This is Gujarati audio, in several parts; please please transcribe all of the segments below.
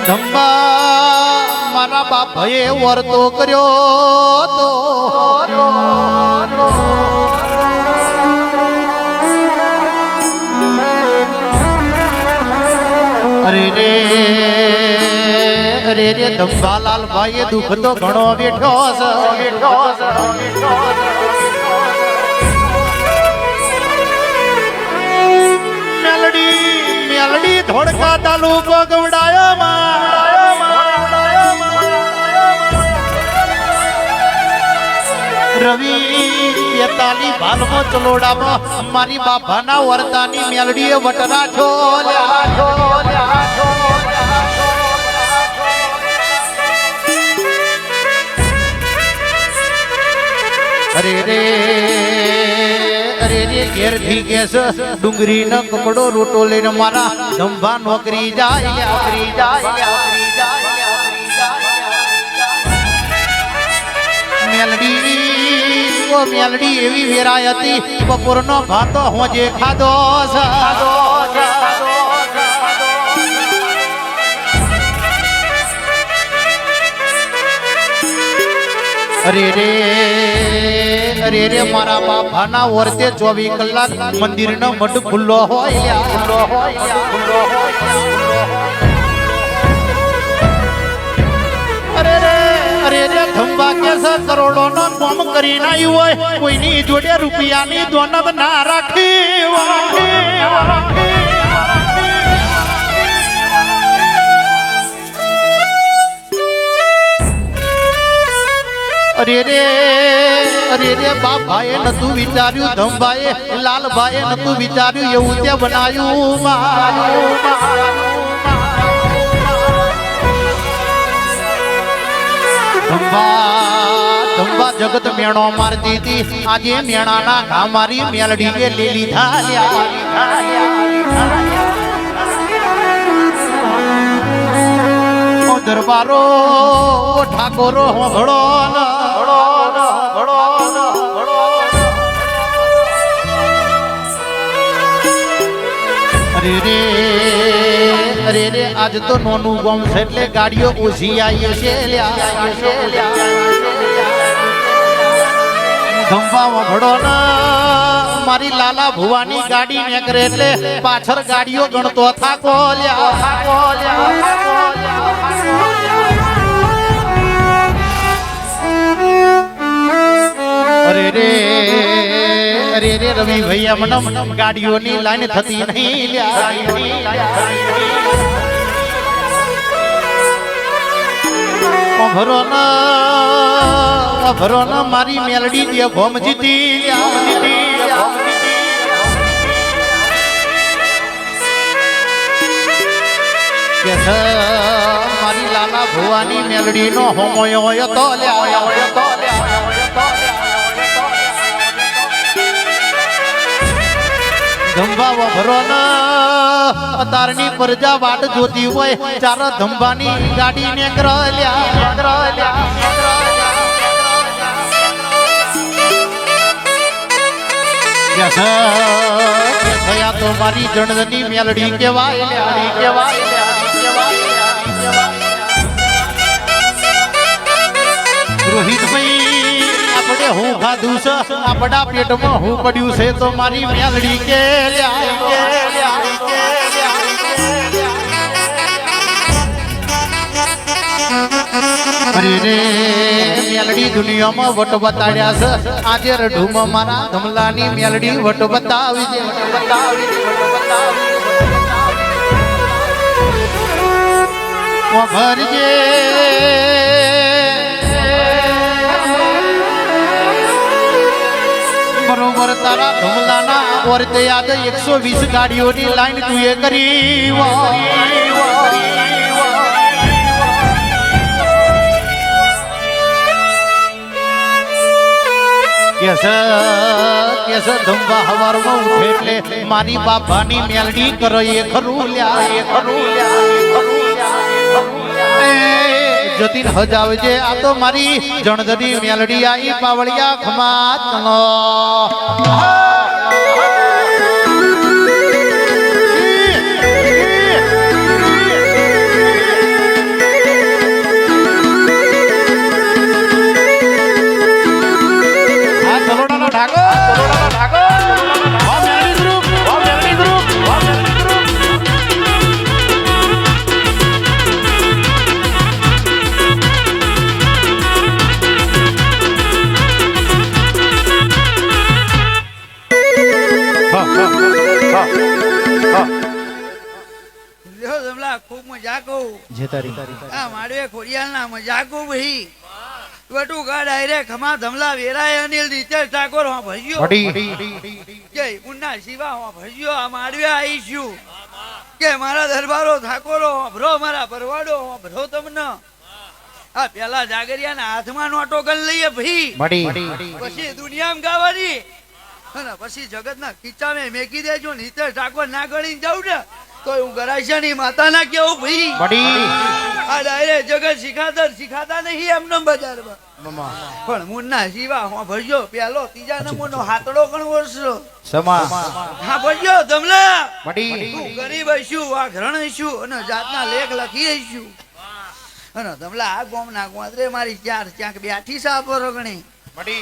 ધંબા મારા બાપાએ વર્તો કર્યો તો અરે રે અરે રે ધંબાલાલ ભાઈએ દુઃખ તો ઘણો બેઠો મેલડી ધોળકા તાલુકો ગવડાયો રવિ 42 ભાલમો ચલોડામાં મારી બાપાના વર્તાની મેલડીએ વટરા અરે રે અરે રે ઘેર થી કેસ ડુંગરી ન કપડો રોટો લઈને મારા ધંભા નોકરી જાય મેલડી એવી વેરાય હતી બપોરનો ભાતો હોજે ખાધો અરે રે મારા બાપાના વર્તે 24 કલાક મંદિરનો મઢ ખુલ્લો હોય અરે રે ધંબા કેસ કરોડો નો કામ કરી નાખ્યું હોય કોઈની જોડે રૂપિયાની દોનબ ના રાખી અરે રે બાપાએ નતું વિચાર્યું ધંભાએ લાલભાઈએ નતું વિચાર્યું એવું તે બનાવ્યું ધંભા જગત મેણો મારતી હતી આજે મેણાના ઘા મારી મેલડીએ લે લીધા દરબારો ઠાકોરો ઘડો અરે રે આજ તો નોનું ગામ છે એટલે ગાડીઓ ઓછી આવી છે ધંભામાં ભડો ના મારી લાલા ભુવાની ગાડી નીકળે એટલે પાછળ ગાડીઓ ગણતો થાકો અરે રે રવિ ભૈયા મને ગાડીઓની લાઈન થતી નહીં ભરો ના મારી મેલડી જે ભોમ જીતી મારી લાલા ભુવાની મેલડી નો હોમોયો હોય તો ધંભા ભરો ના તારની પ્રજા વાટ જોતી હોય ચાર ધંભાની ગાડી ને થયા તો મારી જણની મેલડી કેવાય રોહિતભાઈ આપણે હું ખાધું છે આપણા પેટમાં હું પડ્યું છે તો મારી મેલડી કે અરે રે મેલડી દુનિયામાં વટ બતાડ્યા છે આજે રઢુમાં મારા ધમલાની મેલડી વટ બતાવી છે ભરજે બરોબર તારા ધમલાના વર્તે યાદ 120 ગાડીઓની લાઈન તુએ કરી કેસ ધંભા હવારમાં ઉઠે એટલે મારી બાપાની મેલડી કરો એ ખરું જતીન હજાવજે આ તો મારી જણદની મેલડી આઈ પાવળિયા ખમાત નો જમલા ખૂબ મજા કહું જે તારી આ માડવે ખોડિયાલના મજા કહું ભાઈ વટુ ગા ડાયરેક્ટ ખમા ધમલા વેરાય અનિલ રીતે ઠાકોર હા ભજ્યો કે ઉન્ના શિવા હા ભજ્યો આ માડવે આવીશું કે મારા દરબારો ઠાકોરો ભરો મારા પરવાડો ભરો તમને આ પેલા જાગરિયાના હાથમાં નોટો ગન લઈએ ભાઈ પછી દુનિયામાં ગાવાની અને પછી જગતના ખીચામે મેકી દેજો નીતે ઠાકોર ના ગણી જાઉં ને તો હું ગરાશિયાની માતા ના કેવું ભાઈ આ ડાયરેક્ટ જગત શીખાતા નહીં એમને બજારમાં પણ મુન્ના શિવા હા ભજ્યો પેલો ત્રીજા નંબરનો હાથડો ગણવો છો હા ભજ્યો ધમલા તું ગરીબ હશું આ ઘરણ હશું અને જાતના લેખ લખી હશું અને ધમલા આ ગોમ ના ગોંદરે મારી ચાર ચાંક બેઠી સાપો રગણી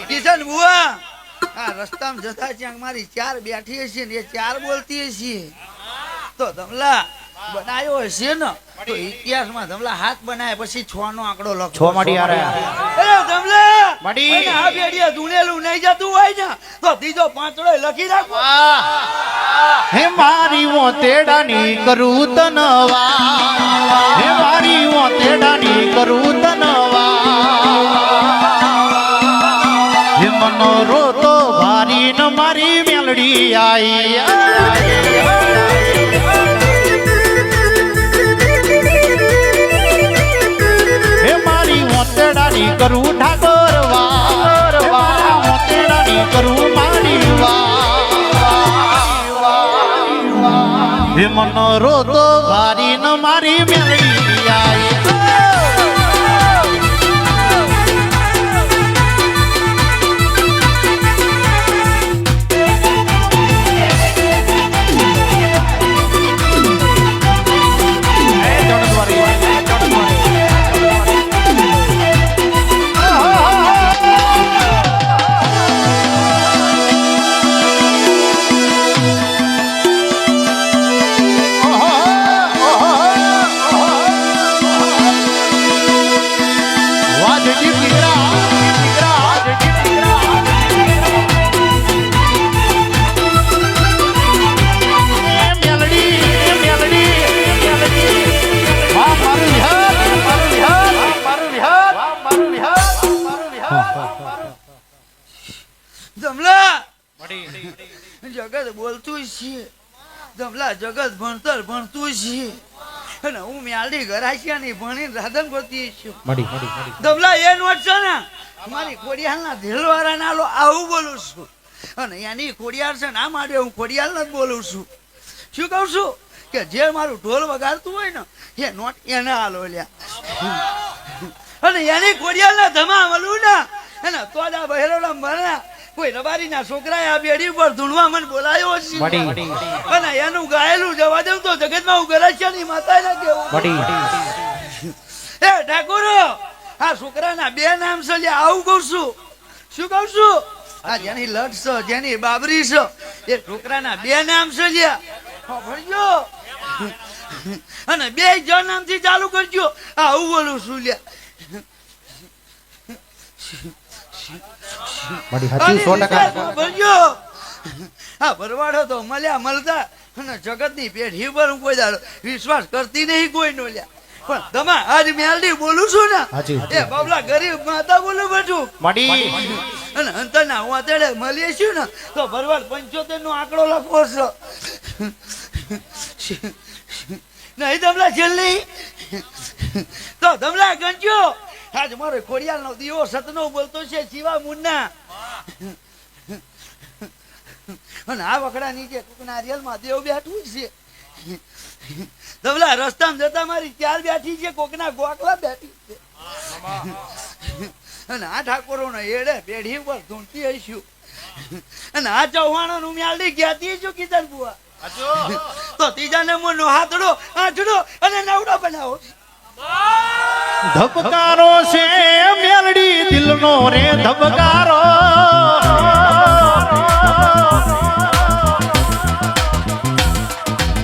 કિશન બુઆ આ રસ્તામાં જતા ચાંક મારી ચાર બેઠી હશે ને એ ચાર બોલતી હશે તો ધમલા બનાયો હશે ને તો ઇતિહાસમાં ધમલા હાથ બનાય પછી 6 નો આંકડો લખો 6 માડી આરે એ ધમલા મડી આ બેડિયા ધૂણેલું નહીં જતું હોય ને તો ત્રીજો પાંચડો લખી રાખો હે મારી ઓ તેડાની કરું તનવા હે મારી ઓ તેડાની કરું તનવા હે મનો રોતો ભારી ન મારી મેલડી આઈ મોતેડાની કરું ઠાકોર વા મોતેડાની કરું મારી વા હે મનો રોતો ભારી ન મારી મેલડી આઈ ધમલા જગત બોલતું છે ધમલા જગત ભણતર ભણતું છે અને હું મ્યાલડી ગરાશિયાની ભણીને રાધન કરતી છું ધમલા એ નોટ છે ને મારી ખોડિયાલના ધેલવાળા નાલો આવું બોલું છું અને એની ખોડિયાલ છે ને આ માટે હું ખોડિયાલ જ બોલું છું શું કહું છું કે જે મારું ઢોલ વગાડતું હોય ને એ નોટ એને હાલો લ્યા અને એની ખોડિયાલના ધમા મળું ને એને તોડા બહેરોડા મરના કોઈ રબારી ના છોકરાએ આ બેડી પર ધૂણવા મને બોલાયો છે અને એનું ગાયેલું જવા દઉં તો જગતમાં હું ગરાશિયાની માતા ના કેવું એ ઠાકોરો આ છોકરાના 2 નામ છે લ્યા આવું કહું છું શું કહું છું આ જેની લટ છે જેની બાબરી છે એ છોકરાના 2 નામ છે લ્યા ભરજો અને 2 જ નામથી ચાલુ કરજો આવું બોલું છું લ્યા ભરવાડો તો મળ્યા મળતા અને જગત ની પેઢી પર હું કોઈ દાડો વિશ્વાસ કરતી નહીં કોઈ નો લ્યા પણ તમે આજ મેલડી બોલું છું ને એ બાબલા ગરીબ માતા બોલું બધું અને અંતરના હું અત્યારે મળીએ છું ને તો ભરવાડ 75 નો આંકડો લખો છો નહીં ધમલા છેલ્લી તો ધમલા ગંજો આજ મારો ખોડિયાલ નો દીવો સતનો બોલતો છે શિવા મુન્ના અને આ વખડા નીચે નારિયેલ માં દેવ બેઠું છે ધમલા રસ્તામાં જતા મારી 4 બેઠી છે કોકના ગોકલા બેઠી છે અને આ ઠાકોરો નો એડે પેઢી પર ધૂંટી હશું અને આ ચૌહાણો નું મ્યાલડી જ્ઞાતી છું કિશન બુઆ તો ત્રીજા નંબર નો હાથડો આઠડો અને નવડો બનાવો ધબકારો છે મેલડી દિલનો રે ધબકારો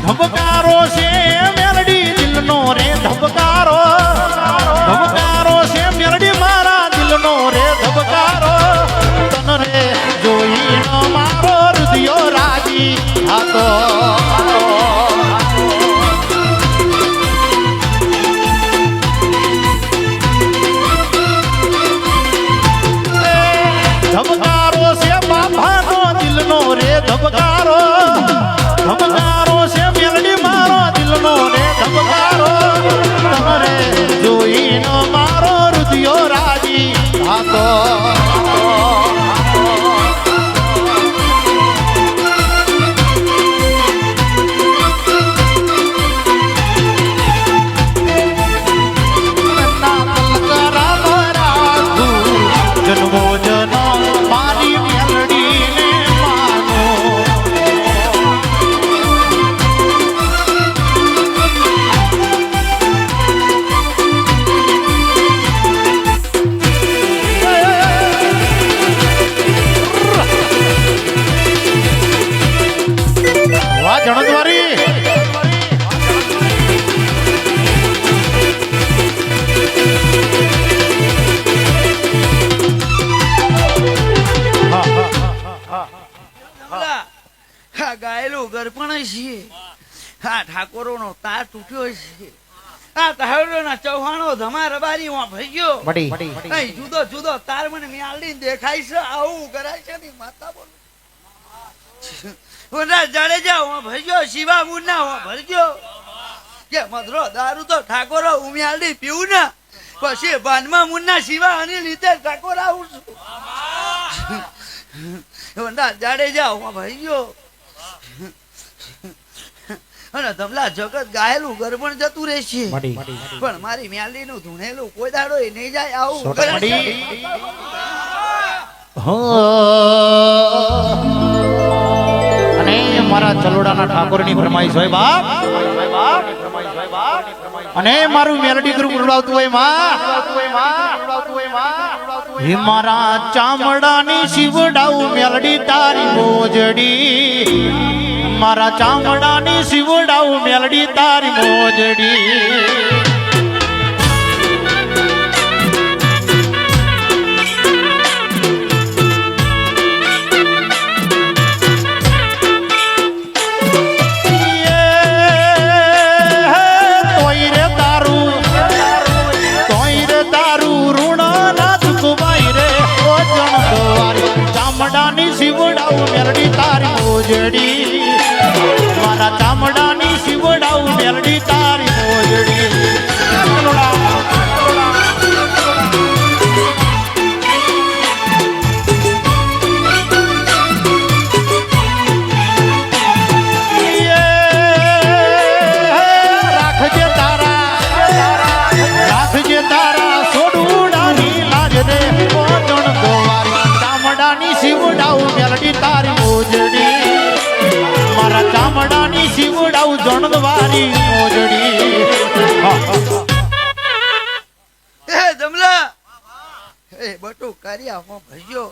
ધબકારો છે મેલડી દિલનો રે ધબકારો ધબકારો છે મેલડી મારા દિલનો રે ધબકારો તન રે જોઈ મારો હૃદયો રાજી હતો હા ઠાકોરોનો તાર તૂટ્યો છે આ તારોના ચૌહાણો ધમા રબારી માં ભઈયો બડી અહીં જુદો જુદો તાર મને મ્યાલડી દેખાય છે આવું કરાય છે ની માતા બોલું ઓના જાડેજા હું ભઈયો શિવા મુન્ના હું ભરજો કે મધરો દારૂ તો ઠાકોરો ઉમ્યાલડી પીવું ને પછી બાનમાં મુન્ના શિવા અને લીધે ઠાકોર આવું છું ઓના જાડેજા હું ભઈયો અને ધમલા જગત ગાયેલું ગરબણ જતું રહેશે પણ મારી મ્યાલી નું ધૂણેલું કોઈ દાડો નહીં જાય આવું અને મારા ચલોડાના ઠાકોરની ફરમાઈશ હોય બાપ અને મારું મેલડી ગ્રુપ ઉડાવતું હોય માં હે મારા ચામડાની શિવડાવું મેલડી તારી મોજડી મારા ચામડાની શિવડાવું મેલડી તારી મોજડી શિવડાવું મેલડી તારી મોજડી મારા ચામડાની શિવડાવું મેલડી તારી મોજડી રાખજે તારા સોડુડાની લાજ રે પોતણ દોવારી ચામડાની શિવડાવું મેલડી તારી મોજડી મારા ચામડાની શિવડાવું જણદવારી મોજડી એ ધમલા એ બટુ કર્યા હું ભઈયો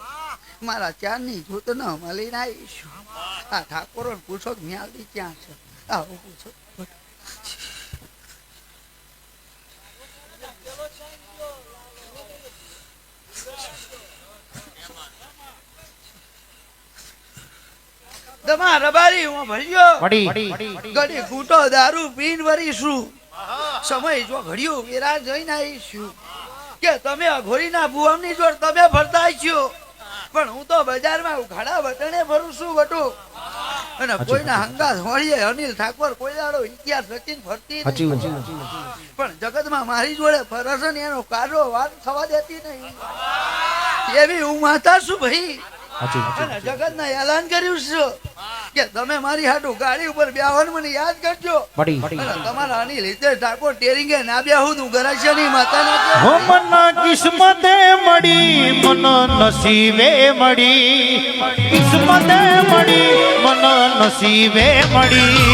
મારા ચારની જૂત ન મળીને આવીશું આ ઠાકોરો પૂછો મ્યાલડી ક્યાં છે આવું પૂછો તમા રબારી હું ભર્યો ગડી ઘૂંટો દારૂ પીન વરીશું સમય જો ઘડ્યું વેરા જઈને આવીશું કે તમે અઘોરીના ભુવમની જોડ તમે ફરતા છો પણ હું તો બજારમાં ઉઘાડા વટણે ફરું છું બટુ અને કોઈના હંગાત હોળીએ અનિલ ઠાકોર કોઈ દાડો ઇતિહાસ રચીને ફરતી પણ જગતમાં મારી જોડે ફરસ ને એનો કાઢો વાત થવા દેતી નહીં એવી હું માતા છું ભાઈ જગત ના એલાન કર્યું છે કે તમે મારી હાટુ ગાડી ઉપર બેહવાનું મને યાદ કરજો તમારા અનિલ હિતેશ ઠાકોર ટેરિંગે ના બેહું તું ગરાશિયાની માતા હો મન કિસ્મતે મળી મન નસીબે મળી કિસ્મતે મળી મન નસીબે મળી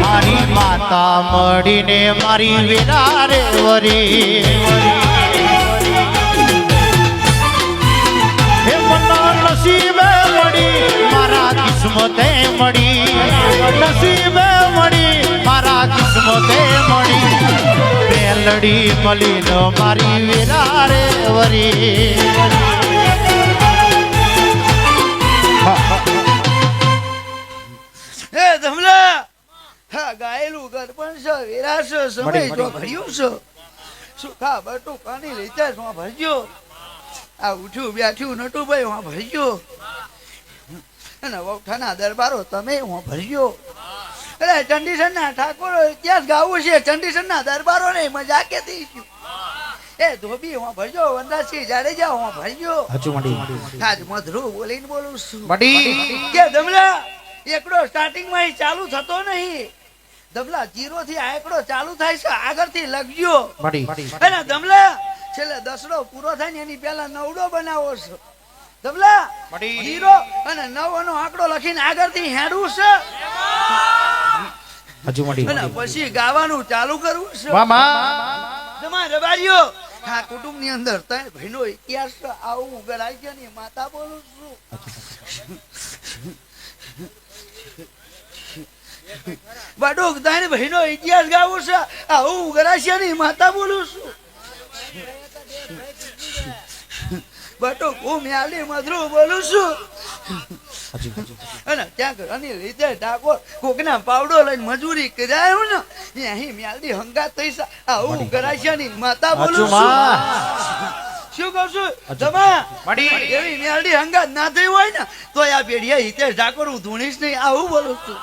મારી માતા મળીને મારી વિરારે વરી નસીબે મળી મારા કિસ્મતે મળી નસીબે મળી મારા કિસ્મતે મળી મેલડી મળી ન મારી વિરારે વરી હે ધમલા હા ગાયેલું ગરબણ છે વેરા છે સમય જો ભર્યું છે સુખા બટુ કાની લીધે હું ભરજો આ ઉઠ્યું બેઠ્યું નટુ ભાઈ હું ભરજો અને વૌઠાના દરબારો તમે હું ભરજો અરે ચંડીસરના ઠાકોરો ઇતિહાસ ગાવું છે ચંડીસરના દરબારો ને મજા કેતી છું એ ધોબી હું ભરજો વનરાજસિંહ જાડેજા હું ભરજો આજ મધરું બોલીને બોલું છું કે ધમલા એકડો સ્ટાર્ટિંગ માં ચાલુ થતો નહીં ધમલા 0 થી આ એકડો ચાલુ થાય છે આગળથી લગજો અને ધમલા છેલ્લે 10ડો પૂરો થાય ને એની પહેલા 9ડો બનાવો છો ધમલા 0 અને 9 નો આંકડો લખીને આગળથી હેડવું છે અને પછી ગાવાનું ચાલુ કરવું છે તમારા રબારીઓ આ કુટુંબ ની અંદર ત્રણ ભાઈનો ઇતિહાસ આવું ગરાય છે ને માતા બોલું છું બડુક ત્રણ ભાઈનો ઇતિહાસ ગાવું છે આવું ગરાય છે ને માતા બોલું છું બટુક હું મ્યાલી મધરું બોલું છું અને ત્યાં ઘરની રીતે ઠાકોર કોકના પાવડો લઈને મજૂરી કરાયો ને અહીં મ્યાલડી હંગાત થઈ આવું ગરાશિયાની માતા બોલું છું. શું કહું છું જમા એવી મ્યાલડી હંગાત ના થઈ હોય ને તો આ પેઢીએ હિતેશ ઠાકોર હું ધૂણીશ નહીં આવું બોલું છું.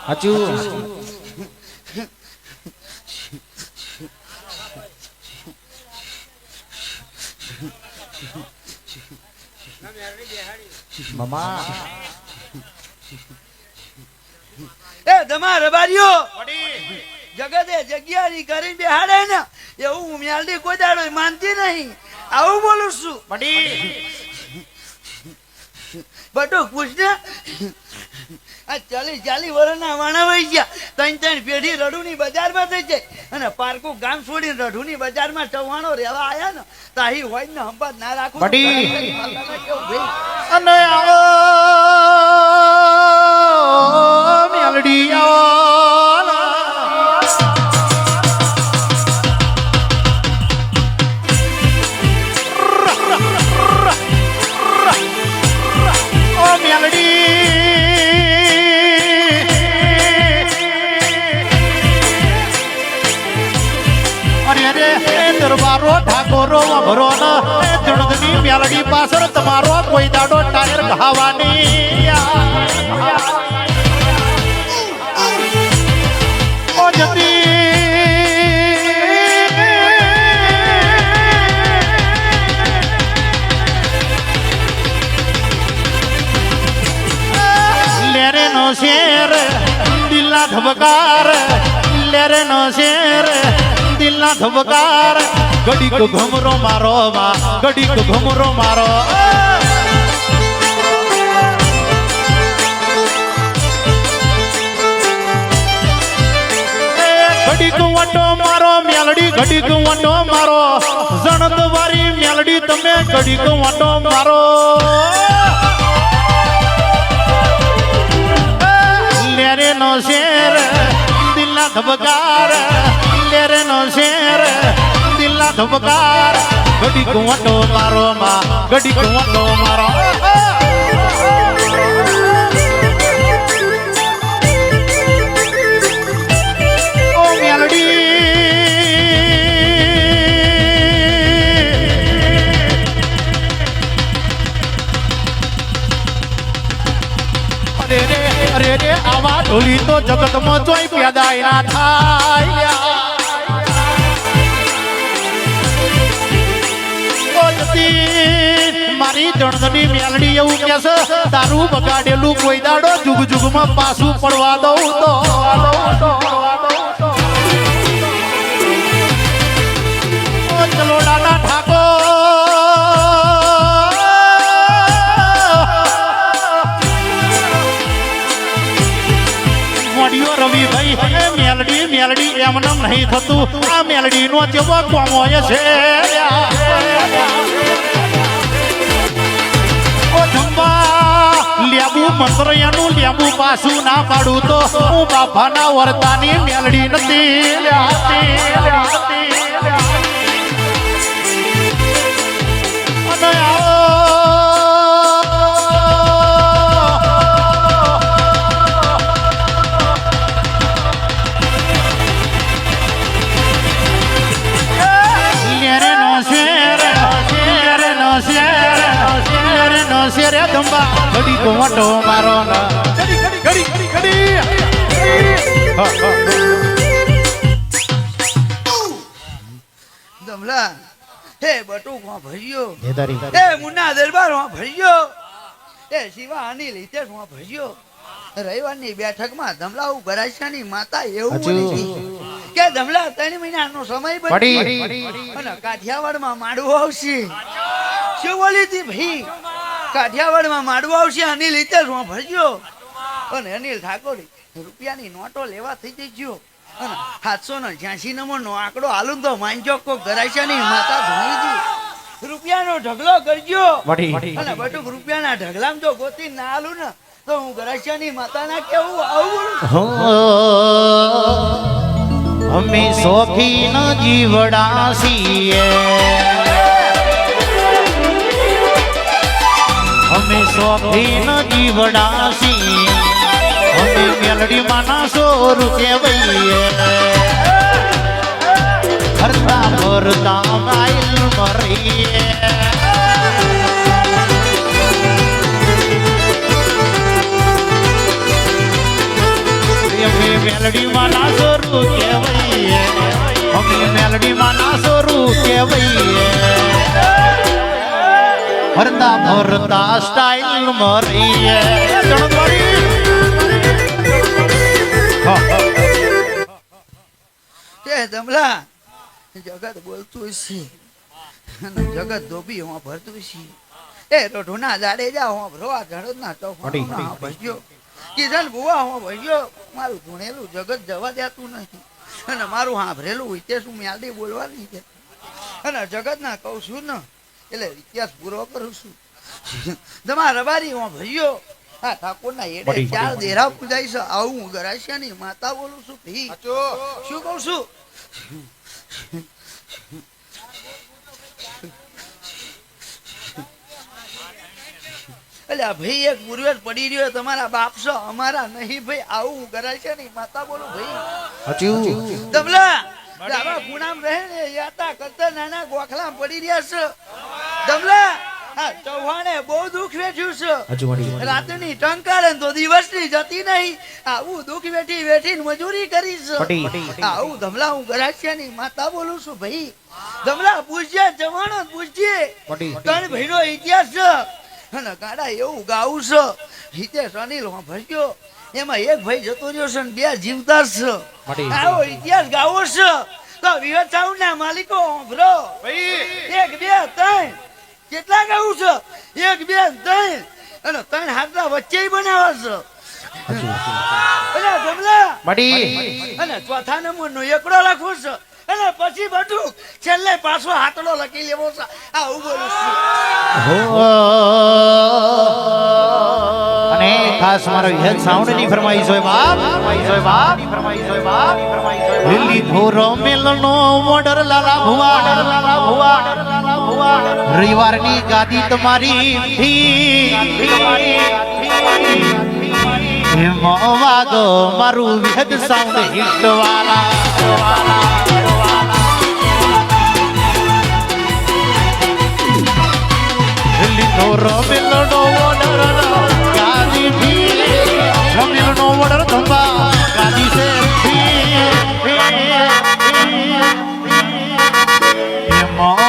એ તમાર રબારીઓ જગતે જગ્યા કરીને બેહાડે ને એવું હું મ્યાલડી કોઈ દાડો માનતી નહીં આવું બોલું છું. બટુક પૂછ ને આ 40 વર્ષના વાણા વહી ગયા 3 પેઢી રઢુની બજારમાં થઈ જાય અને પારકું ગામ છોડીને રઢુની બજારમાં ચવાણો રહેવા આયા ને તાહી હોય ને હંપાત ના રાખું અને આવો મ્યાલડી આવો ઓ મ્યાલડી દરબારો ઠાકોરો ભરો જણદની મ્યાલડી પાછળ તમારો કોઈ દાડો ટાયર ઘાવાની ઓ જતી લેરે નો શેર દિલના ધબકાર લેરે નો શેર દિલના ધબકાર ઘડીક ઘમરો મારો માં ઘડીક ઘમરો મારો ઘડીક વટો મારો મ્યાલડી ઘડીક વટો મારો જણત વારી મ્યાલડી તમે ઘડીક વટો મારો લેરે નો શેર દિલના ધબકાર લેરે નો શેર દિલના ધબકાર ઘડીક વટો મારો માં ઘડીક વટો મારો ઓ મ્યાલડી અરે રે આવા ઢોલી તો જગતમાં જોઈ પેદાય ના થાય મારી જણદની મ્યાલડી એવું કે છે તારું બગાડેલું કોઈ દાડો જુગ જુગમાં પાછું પડવા દઉં તો ચલો દાદા ઠાકોર મોડિયો રવિભાઈ મ્યાલડી મ્યાલડી એમને નહીં થતું આ મ્યાલડી નો જેવો કોમો છે લેબુ મંત્રયાનું લેબુ પાછું ના પાડું તો હું બાપાના વર્તાની મ્યાલડી નથી અને શેરે ધંબા ઘડી કોટો મારો ના ઘડી દમલા હે બટુક માં ભર્યો હે મુન્ના દરબાર માં ભર્યો હે શિવા અનિલ હિતેશ માં ભર્યો રવિવારની બેઠકમાં ધમલાઉ ગરાસિયાની માતા એવું બોલી કે ધમલા 3 મહિનાનો સમય પડી અને કાઠિયાવાડમાં માડવો આવશે શું બોલી હતી ભાઈ કાઠિયાવાડમાં માડવો આવશે અનિલ હિતેશમાં ભરજો અને અનિલ ઠાકોર રૂપિયાની નોટો લેવા થઈ જજો અને 786 નંબરનો આંકડો હાલું તો માંજો કો ગરાસિયાની માતા ધોઈજી રૂપિયાનો ઢગલો કરજો અને બટુક રૂપિયાના ઢગલામાં જો ગોતી ના હાલું ને તો હું ગરાસિયાની માતાના કેવું આવું અમે શોખીન જીવડા છીએ અમે શોખીન જીવડાસી અમે મેલડી માના સોરું કેવઈએ હરતા ભરતા માઇલ મરીએ અમે મેલડી માના સોરું કેવઈએ અમે મેલડી માના સોરું કેવઈએ હરતા ભરતા સ્ટાઇલ મરીએ તે ધમલા જગત બોલતું છે અને જગત ધોબી હું ભરતું છે એ રોઢુના જાડે જા હું ભરવા જડના ચોફાના ભજ્યો કિશન બુવા હું ભજ્યો મારું ભણેલું જગત જવા દેતું નહીં અને મારું સાંભળેલું ઇતિહાસ હું મ્યાદી બોલવાની છે અને જગતના કહું છું ને એટલે ઇતિહાસ પૂરો કરું છું તમારા રબારી હું ભજ્યો હા ઠાકોરના એડે ચાર દેરા પૂજાય છે આવું હું ગરાશિયાની માતા બોલું છું ભી શું કહું છું અલ્યા ભાઈ એક પૂર્વજ પડી રહ્યો તમારા બાપ છો અમારા નહીં ભાઈ આવું હું ગરાશિયાની માતા બોલું ભાઈ તબલા આવા ગુનામ રહે ને યાતા કરતા નાના ગોખલા પડી રહ્યા છે તબલા હા ચૌહાણે બહુ દુઃખ વેઠ્યું છે રાતની ટંકારે તો દિવસની જતી નહીં આવું દુઃખ વેઠી વેઠીને મજૂરી કરી છે આવું ધમલા હું ગરાસિયાની માતા બોલું છું ભાઈ ધમલા પૂછજે જવાનો પૂછજે ત્રણ ભાઈનો ઇતિહાસ છે અને ગાડા એવું ગાવું છે હિતેશ અનિલ ભજ્યો એમાં એક ભાઈ જતો રહ્યો છે ને બે જીવતા છે આવો ઇતિહાસ ગાવો છે તો વિવેક સાઉન્ડ ના માલિકો બ્રો એક બે ત્રણ કેટલા ગાવું છે એક બે ત્રણ અને ત્રણ હાથના વચ્ચે બનાવે છે અને ચોથા નંબર નો એકડો લખવો છે અને પછી બધું છેલ્લે પાછો હાથડો લખી લેવો છે આવું બોલું છું અને ખાસ મારો હેડ સાઉન્ડ ની ફરમાઈશ હોય બાપ લીલી થોરો મેલનો મોડર લાલા ભુવા રવિવારની ગાદી તમારી વાગો મારું હેડ સાઉન્ડ હિટ વાલા રમેલનો ઓર્ડર ગાદી થી રમેલનો ઓર્ડર ધંબા ગાદી છે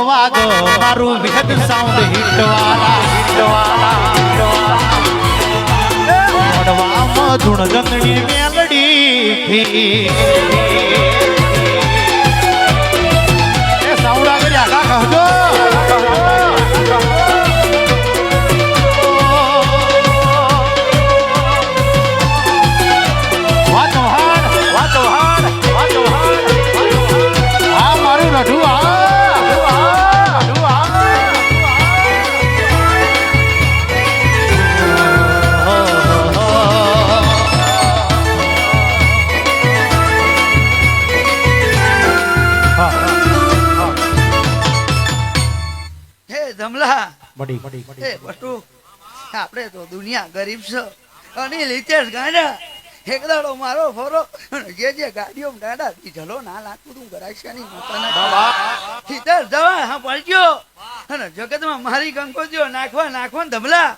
વાગો મારું વેદ સાઉન્ડ હિટવાલા મોડવામાં ધૂણ ગંગડી મેલડી એ સાઉન્ડ આગળ આગા કહજો આપણે તો દુનિયા ગરીબ છે અનિલ હિતેશ ગાંડા હેકદાડો મારો ફરો જે જે ગાડીઓ ગાડા ઢલો ના લાગતું તું ગરાશિયાની માતાના હિતેશ દવા હા પડજો અને જગતમાં મારી કંકોત્રીઓ નાખવા ધમલા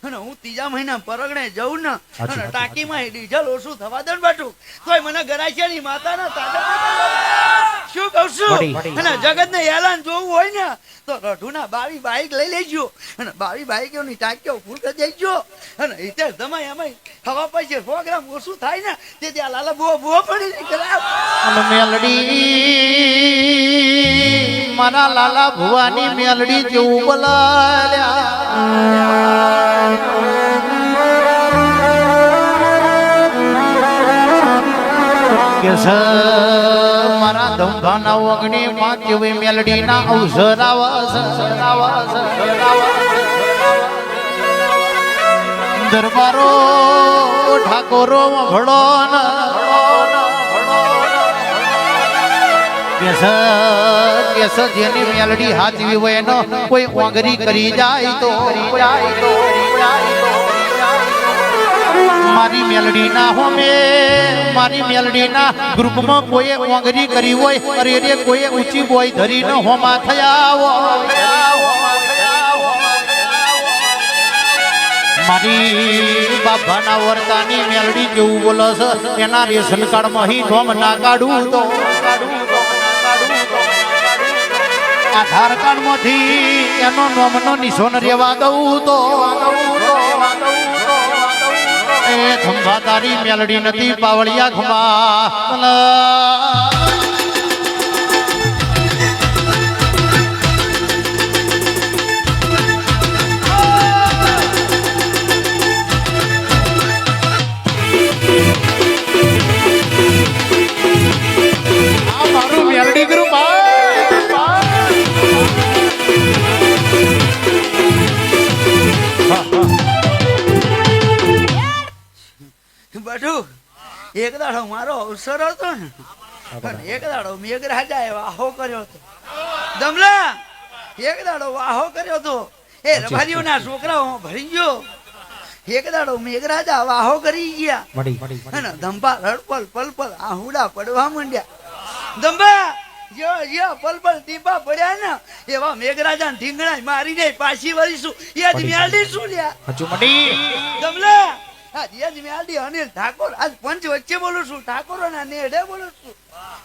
અને હું ત્રીજા મહિના પરગણે જઉં ને અને ટાંકીમાં ડીઝલ ઓછું થવા દે બાટું તોય મને ગરાશિયાની માતાના તાજા શું કહું છું અને જગત ને એલાન જોવું હોય ને તો રઢુના 22 બાઈક લઈ લેજો અને 22 બાઈકોની ટાંકીઓ ફૂલ કરી દેજો અને હિતેશ ધમાઈ એમાં હવા પછી પ્રોગ્રામ ઓછું થાય ને તે ત્યાં લાલા બુઓ પડી નીકળ્યા અને મેલડી મારા લાલા ભુવાની મેલડી જેવું બોલાલ્યા કે મારા ધંભાના ઓગણી માં જેવી મેલડી ના અવસર દરબારો ઠાકોરો ભળો કેસ જેની મેલડી હાચવી હોય એનો કોઈ ઓંગરી કરી જાય તો મારી મેલડીના હોમે મારી મેલડીના ગ્રુપમાં કોઈએ ઓંગરી કરી હોય અરે રે કોઈએ ઊંચી બોય ધરીને હોમા થયા મારી બાબાના વર્તાની મેલડી કેવું બોલે છે એના રેશન કાર્ડમાં હી નોમ ના કાઢું તો આધાર કાર્ડમાંથી એનો નોમનો નિશાન રેવા દઉં તો એ ખંભા તારી મેલડી નથી પાવળિયા ખંભા મારું મેલડી ગ્રુપ બટુ એક દાડો મારો અવસર હતો ને અને એક દાડો મેઘરાજાએ વાહો કર્યો હતો દમલા એક દાડો વાહો કર્યો હતો એ રભારીઓના છોકરાઓ ભરી ગયો એક દાડો મેઘરાજા વાહો કરી ગયા અને ધંભા રડપલ પલપલ આહુડા પડવા માંડ્યા ધંભા યો પલપલ ટીપા પડ્યા ને એવા મેઘરાજા ઢીંગણા મારીને પાછી વળીશું એ જ મેલડી શું લ્યા દમલા અનિલ ઠાકોર આજ પંચ વચ્ચે બોલું છું ઠાકોરો ના નેડે બોલું છું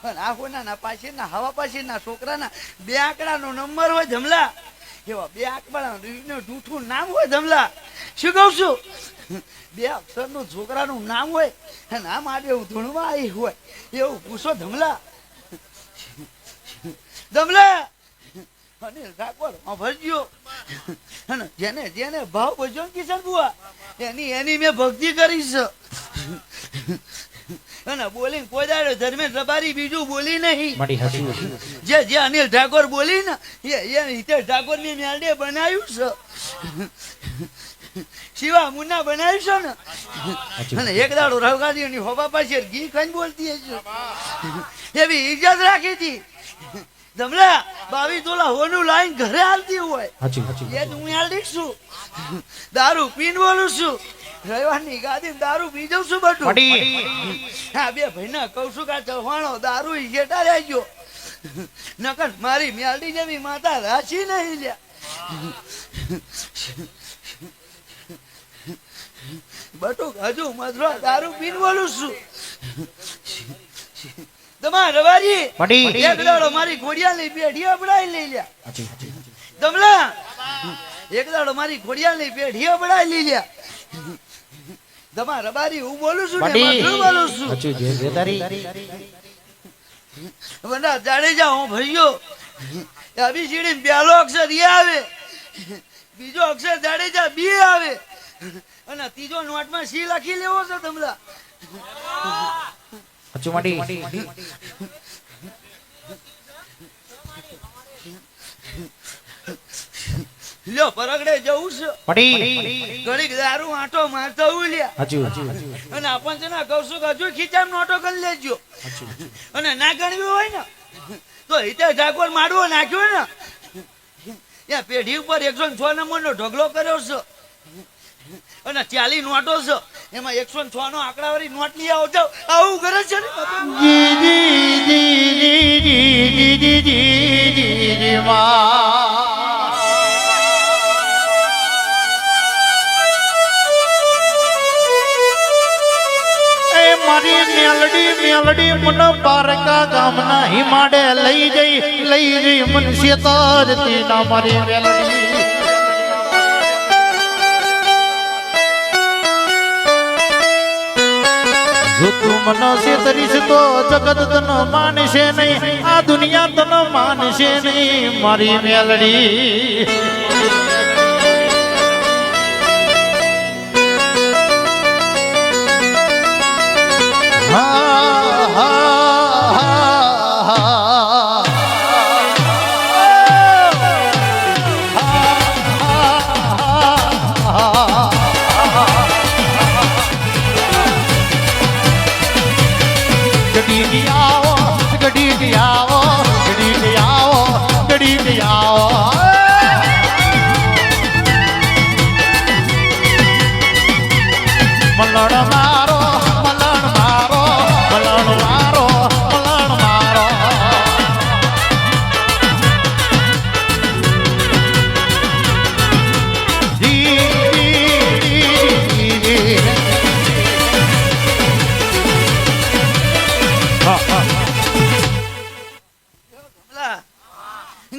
અને આખોના પાછળના હવા પાછળના છોકરાના બે આંકડાનો નંબર હોય ધમલા એવા બે આંકડાનું જૂઠું નામ હોય ધમલા શું કહું છું બે અક્ષરનું છોકરાનું નામ હોય અને આમ આડે એવું ધૂણવા આવી હોય એવું પૂછો ધમલા ધમલા અનિલ ઠાકોર ભરજો અને જેને જેને ભાવ ભજો કિશન બુઆ એની મેં ભક્તિ કરી છે અને બોલી કોઈ દાડો ધર્મે રબારી બીજું બોલી નહીં જે અનિલ ઠાકોર બોલી ને એ હિતેશ ઠાકોર ની મેલડે બનાવ્યું છે શિવા મુન્ના બનાવ્યું છે ને અને એક દાડો રવગાદી ની હોબા પાસે ઘી ખાઈને બોલતી હશે એવી ઇજ્જત રાખી હતી ધમલા 22 તોલા હોનું લાઈન ઘરે હાલતી હોય એ હું હાલી છું દારૂ પીન બોલું છું રવિવારની ગાદી દારૂ પી જઉં છું બટુ હા બે ભાઈના કહું છું કે ચવાણો દારૂ જેટા રહેજો નકર મારી મેલડી જેવી માતા રાશી નહીં લ્યા બટુ હજુ મધરો દારૂ પીન બોલું છું તમારે રવાજી એક દાડો મારી ઘોડિયાની પેઢી અબડાઈ લઈ લ્યા દમલા એક દાડો મારી ઘોડિયાની પેઢી અબડાઈ લઈ લ્યા તમારે રબારી હું બોલું છું ને મધુર બોલું છું વંડા જાડેજા હું ભઈયો આવી સીડી પહેલો અક્ષર એ આવે બીજો અક્ષર જાડેજા બી આવે અને ત્રીજો નોટમાં સી લખી લેવો છે તમલા લ્યો પરગડે જવું છે ઘડીક દારૂ આંટો મારતા ઉલ્યા અને આપણ છે ને કહું છું કે હજુ ખીચામ નોટો કરી લેજો અને ના ગણવી હોય ને તો હિતેશ ઠાકોર માડવો નાખ્યો ને ત્યાં પેઢી ઉપર 106 નંબરનો ઢગલો કર્યો છે અને 40 નોટો છે એમાં 106 નો આંકડાવાળી નોટ લઈ આવો જાવ આવું કરે છે ને મારી મેલડી મન પારકા ગામના હિમાડે લઈ જઈ મનસે તરતી ના મારી મેલડી જો તું મનો સેતરીશ તો જગત તને માનશે નહીં આ દુનિયા તને માનશે નહીં મારી મેલડી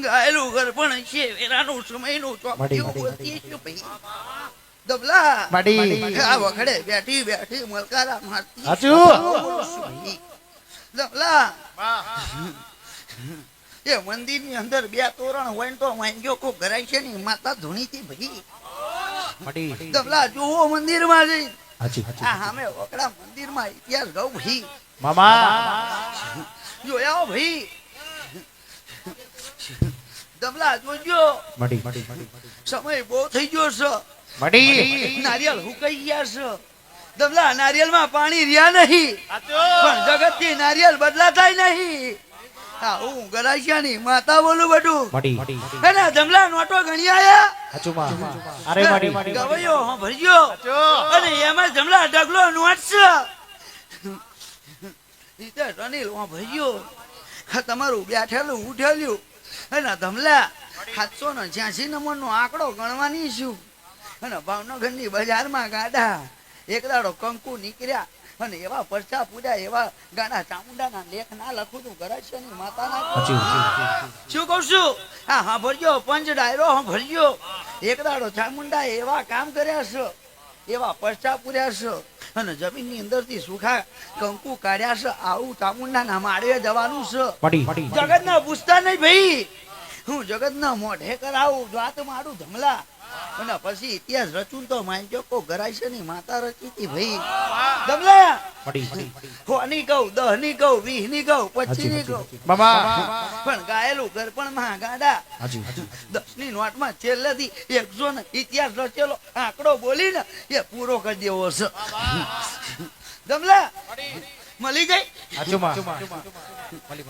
ગાયેલું ઘર પણ છે વેરાનું સમયનું મળી. ચોક્યું બોલતી છે ભાઈ દબલા મળી. આ વખડે બેઠી બેઠી મલકારા મારતી સાચું. દબલા એ મંદિરની અંદર બે તોરણ હોય ને તો વાંગ્યો કો ઘરાય છે ને માતા ધૂણી થી ભાઈ મળી. દબલા જુઓ મંદિરમાં જઈ હાચી. આ સામે ઓકડા મંદિરમાં ઇતિહાસ ગૌ ભાઈ મામા જોયા ભાઈ દબલા જોજો મળી. સમય બહુ થઈ ગયો છે મળી. નારિયેળ હુકાઈ ગયા છે દબલા નારિયેળમાં પાણી રહ્યા નહીં પણ જગત થી નારિયેળ બદલાતા નહીં હા હું ગરાસિયાની માતા બોલું બધું મળી. એને દમલા નોટો ગણી આયા હાચું માં. અરે મળી. ગવયો હા ભરજો અને એમાં જમલા ડગલો નોટ છે ઈતે રનીલ હા ભરજો હા તમારું બેઠેલું ઉઠેલું અને ધમલા 786 નંબરનો આંકડો ગણવાની છું અને ભાવનગરની બજારમાં ગાડા એક દાડો કંકુ નીકળ્યા અને એવા પરચા પૂર્યા એવા ગાડા ચામુંડાના લેખ ના લખું તું ગરાસિયાની માતાના શું કહું છું હા હા ભરજો પંચ ડાયરો હા ભરજો એક દાડો ચામુંડા એવા કામ કર્યા છે એવા પરચા પૂર્યા છે અને જમીનની અંદરથી સુખા કંકુ કાઢ્યા છે આવું ચામુંડાના માળવે જવાનું છે જગતના પૂછતા નહીં ભાઈ હું જગતના મોઢે કરાવું વાત મારું ધમલા અને પછી ઇતિહાસ રચું તો માનજો કો ગરાસિયાની માતા રચી હતી ભાઈ ધમલા હોની કહું 10 ની કહું 20 ની કહું 25 ની કહું પણ ગાયેલું ઘર પણ માં ગાડા 10 ની નોટમાં છેલ્લેથી 100 ને ઇતિહાસ રચેલો આંકડો બોલીને એ પૂરો કરી દેવો છે ધમલા મળી ગઈ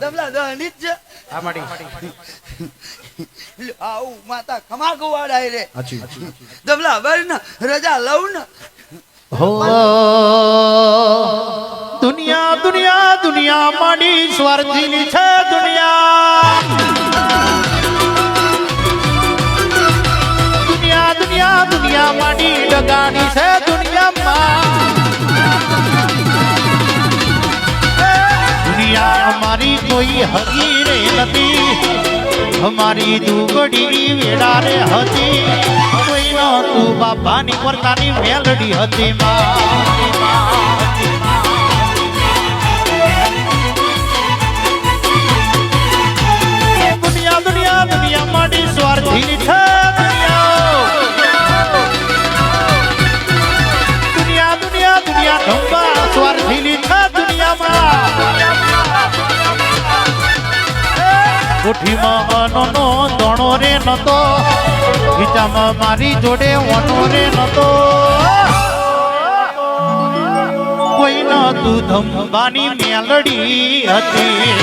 દમલા 10 ની જ છે આવું માતા ખમા ગવાડાય રે દમલા વરણ રજા લઉં ને હો દુનિયા દુનિયા દુનિયા માડી સ્વાર્થીની છે દુનિયા દુનિયા દુનિયા દુનિયા માડી ડગાની છે દુનિયામાં દુનિયા અમારી કોઈ હગી રે નથી અમારી દુગડી વેડા રે હતી કોઈ ન તું બાપાની પોતાની મેલડી હતી દુનિયા દુનિયા દુનિયા માડી સ્વાર્થીની છે દુનિયા દુનિયા દુનિયા ધંબા સ્વાર્થીની છે દુનિયામાં કોઠીમાં અનોનો દોણો રે નતો ગીતામાં મારી જોડે ઓનો રે નતો કોઈ ન તું ધંબાની મેલડી હતી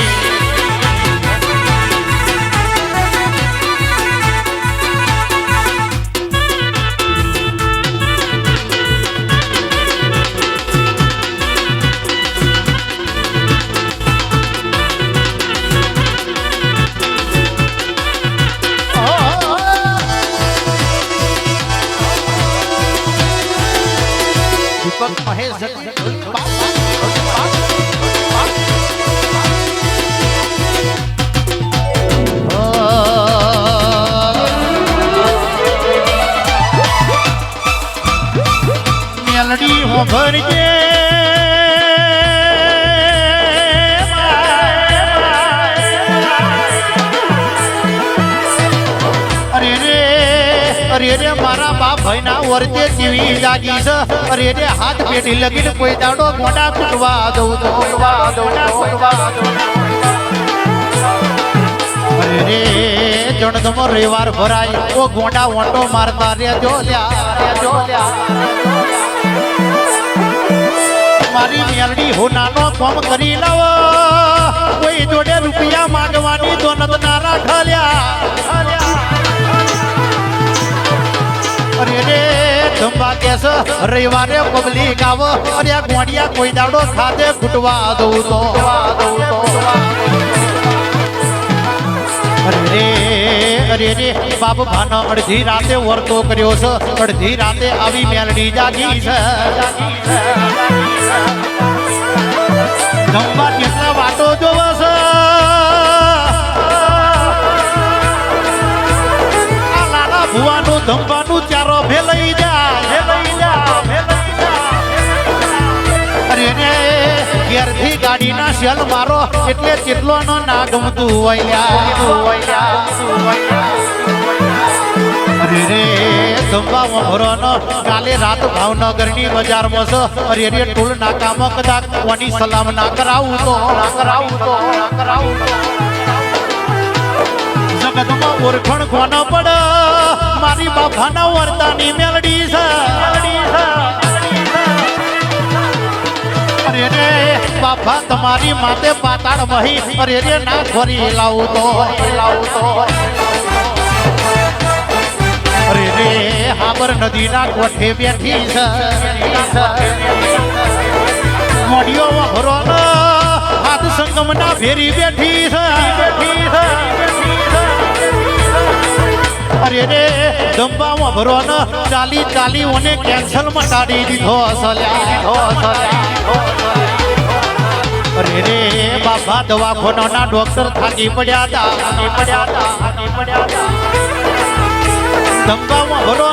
મેલડી હો ભરજે અરે રે મારા બાપ ભાઈ ના વર્તે જીવી જાગી છે અરે રે હાથ પેટી લગીને કોઈ દાડો ગોડા તૂટવા દઉં તો અરે રે જણદમો રવિવાર ભરાય ઓ ગોડા ઓટો મારતા રેજો લ્યા મારી મેલડી હો નાનો કોમ કરી લાવો કોઈ જોડે રૂપિયા માંગવાની તો નત ના રાખલ્યા અરે રે ધંબા કેસ રવિવારે પબ્લિક આવો અરે ગોડિયા કોઈ દાડો ખાધે ફૂટવા દઉં તો અરે રે બાપ ભાનો અડધી રાતે વર્તો કર્યો છે અડધી રાતે આવી મેલડી જાગી છે ધંબા કેટલા વાતો જોવે છે શેલ મારો એટલે કેટલો નો ના ગમતું હોય અરે રે સંભાવ ભરોનો કાલે રાત ભાવનગર ની બજારમાં છો અરે રે ટોલ નાકામાં કદાચ કોની સલામ ના કરાવું તો જગતમાં ઓળખણ કોનો પડ મારી બાપાના વર્તાની મેલડી છે અરે રે બાપા તમારી માતે પાતાળ વહી અરે રે ના ફરી લાવું તો અરે રે હાબર નદીના કોઠે બેઠી છે મોડિયો વહરો હાથ સંગમના ભેરી બેઠી છે અરે રે દંબા વહરો ચાલી ઓને કેન્સલ મટાડી દીધો અરે રે બાબા દવાખાનાના ડોક્ટર થાકી પડ્યા હતા દંગામાં ભરો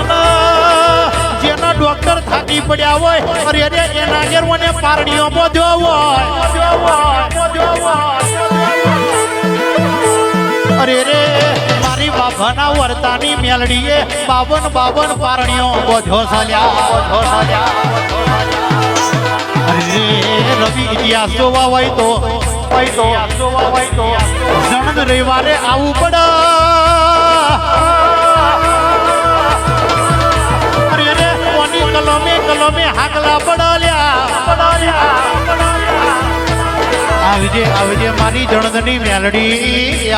જેના ડોક્ટર થાકી પડ્યા હોય અરે રે એના ઘેર મને પારણીઓ બોધ્યો હોય અરે રે મારી બાબાના વર્તાની મેલડીએ 52 પારણીઓ બોધ્યો ચાલ્યા અરે રે રવિ ઇતિહાસ જોવા હોય તો જણદ રવિવારે આવવું પડે કલમે હાકલા પડાલ્યા આવજે મારી જણદની મેલડી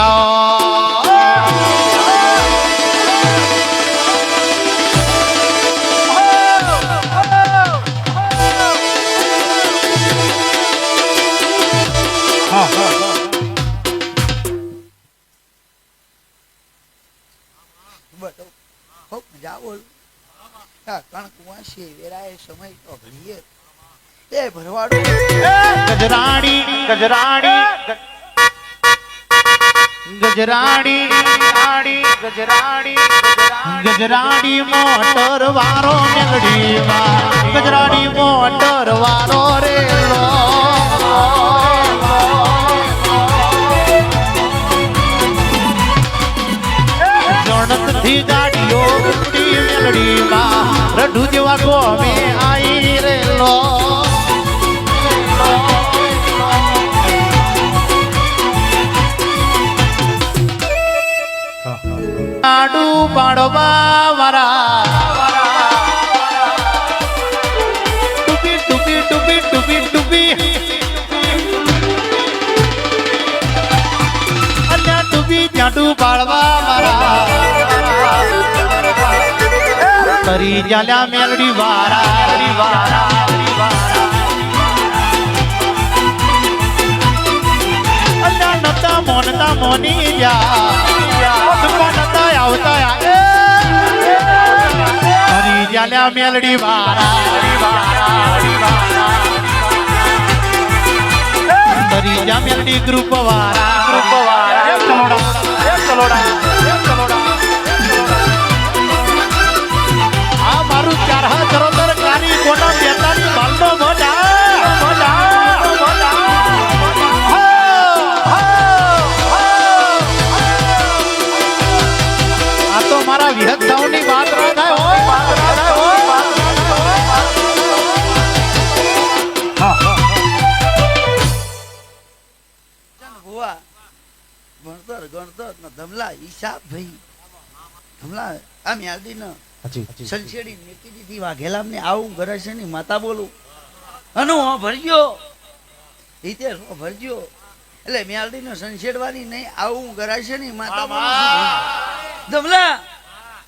કણકુવાસી વેરાય સમય તો ભણીએ એ ભરવાડો ગજરાડી મોટર વારો મેલડીમાં ગજરાડી મોટર વારો રે જણતથી ગાડીઓ ઉપડી મેલડીમાં રઢુ જેવા ગોમે આઈ રેલો આડુ પાડવા વારા ટુપી અલ્યા ટુપી જાડુ પાડવા વારા તરી જાલ્યા મેલડી વારા અલ્યા નતા મોનતા મોની જા નતા આવતા તરી જાલ્યા મેલડી વારા તરી જા મેલડી ગ્રુપ વારા કલોડા મારું 4000 કારી કોના 42 બાલનો મોજા આ તો મારા વિહત સાઉન્ડની વાત ના થાય ભુવા ભણતર ગણતર ન ધમલા હિસાબ ભાઈ ધમલા આમ યાદી ન સંશેડી મેકી દીધી વાઘેલામ ને આવું ગરાશની માતા બોલું અનુ ભરજો હિતેશ ભરજો એટલે મેલડી નો સંશેડવાની નહીં આવું ગરાશની માતા બોલું ધમલા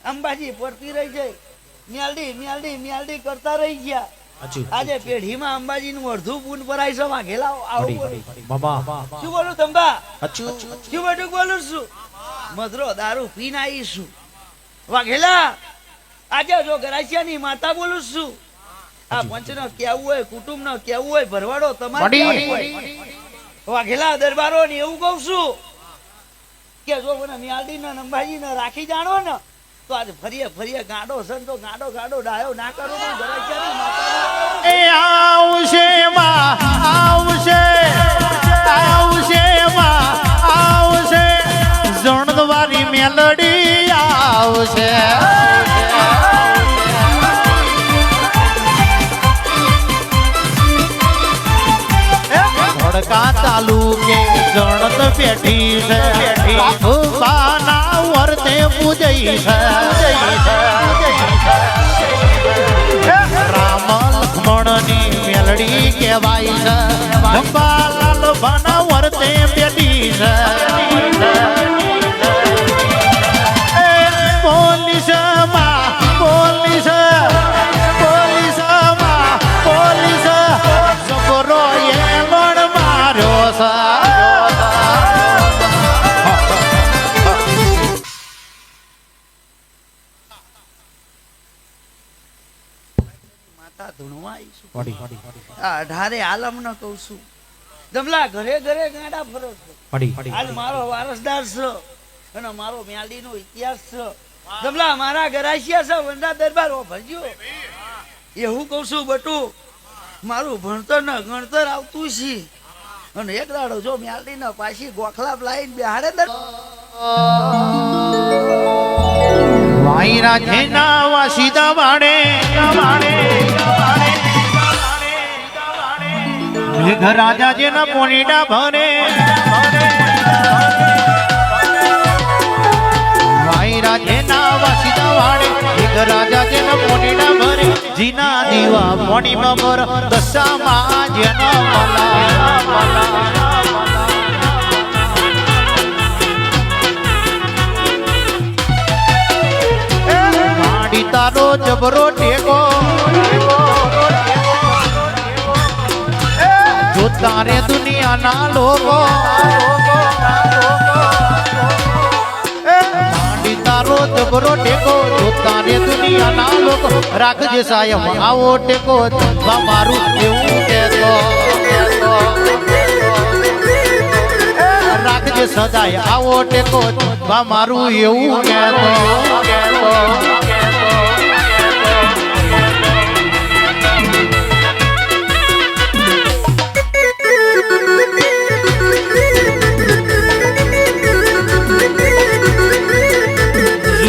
અંબાજી પડતી રહી જાય મેલડી કરતા રહી ગયા આજે પેઢીમાં અંબાજી નું અડધું પૂન ભરાય છે વાઘેલા આવું શું બોલું ધંબા શું બેઠું બોલું છું મધરો દારૂ પીને આવીશું વાઘેલા આજે જો ગરાસિયાની માતા બોલું છું આ પંચ નો કેવું હોય કુટુંબ નો કેવું હોય ભરવાડો તમારે વાઘેલા દરબારો ને એવું કઉ છું કે જો મને મિયાલડી ને અંબાજી ને રાખી જાણો ને તો આજ ફરીએ ગાડો સન તો ગાડો ડાયો ના કરું તો ગરાસિયાની માતા એ આવશે બેઠી છે બાના વર્તે પૂજઈ છે રામ લક્ષ્મણની મેલડી કહેવાય છે અંબાલાલ બાના વર્તે બેઠી છે અઢારે આલમ ન કહું છું જમલા ઘરે ઘરે ગાડા ફરો છો આજ મારો વારસદાર છે અને મારો મ્યાલી નો ઇતિહાસ છે જમલા મારા ગરાસિયા છે વંદા દરબાર ભજ્યો એવું કહું છું બટુ મારું ભણતર ને ગણતર આવતું છે અને એક દાડો જો મ્યાલી ને પાછી ગોખલા લાઈન બેહાડે દર વાયરા જેના વાસીદા વાડે મેઘ રાજા જેના પોણીડા ભરે વાયરા જેના વાસીદા વાડે મેઘ રાજા જેના પોણીડા ભરે જીના દીવા પોણીમાં ભર દશામાં જેના માડી તારો જબરો ટેકો તારે દુનિયાના લોકો માંડી તારો જબરો ટેકો તારે દુનિયાના લોકો રાખજે સાયમ આવો ટેકો મારું એવું કહેતો રાખજે સદાય આવો ટેકો મારું એવું કહેતો